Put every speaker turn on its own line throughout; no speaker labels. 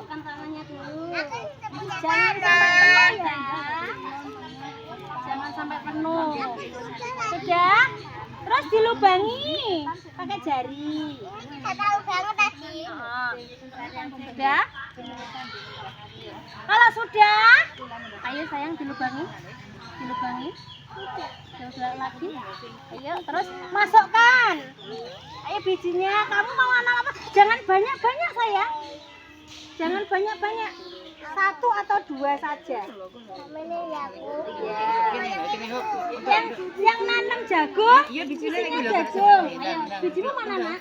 masukkan tanahnya dulu. Jangan sampai penuh ya. Jangan sampai penuh. Sudah? Terus dilubangi pakai jari. Sudah? Kalau sudah, ayo sayang dilubangi. Dilubangi. Sudah lagi. Ayo terus masukkan. Ayo bijinya. Kamu mau anak apa? Jangan banyak-banyak sayang. Jangan banyak-banyak. 1 atau 2 saja. Yang nanam jagung, bijinya jagung. Ayo, bijimu mana nak?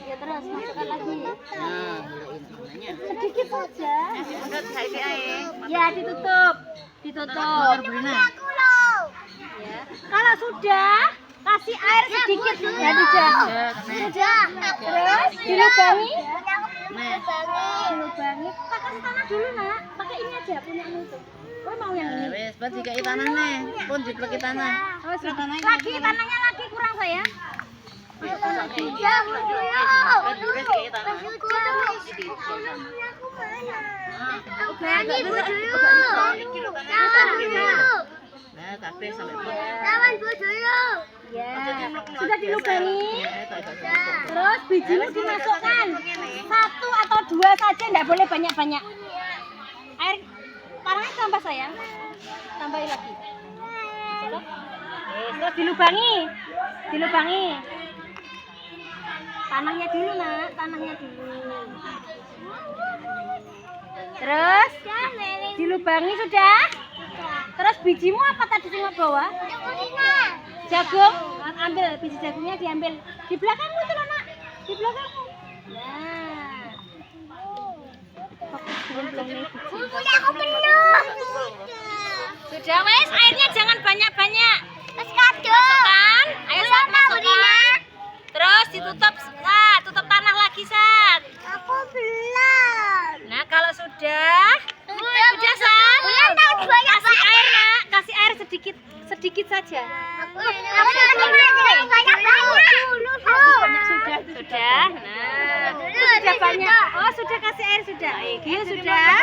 Ya terus masukkan lagi. Sedikit saja. Ya ditutup, ditutup. Ya. Kalau sudah kasih air sedikit ya sudah. Terus dilubangi. Dilubangi. Kita kasih tanah dulu nak. Pakai ini aja punya itu. Oh mau yang ini.
Wes, buat dikai tanah nih. Pun dipleki tanah.
Oh, lagi tanahnya lagi kurang saya. Masukkan lagi.
Nah, kabeh sampai
Ya, sudah dilubangi. Terus bijimu dimasukkan 1 atau 2 saja, tidak boleh banyak-banyak. Air tanahnya tambah sayang, tambahin lagi. Terus dilubangi, dilubangi. Tanahnya dulu nak, tanahnya dulu. Terus dilubangi sudah. Terus bijimu apa tadi semua bawah? Jagung, ambil biji jagungnya diambil di belakangmu itu nak, di belakangmu. Nah, aku belum. Sudah wes, airnya jangan banyak-banyak. Masukkan, ayo Sat masukkan. Terus ditutup, Sat, tutup tanah lagi Sat. Aku belum. Nah kalau sudah Sat. Kasih air nak, kasih air sedikit, sedikit saja. Sudah. Nah, sudah banyak. Oh sudah kasih air sudah. Iya sudah.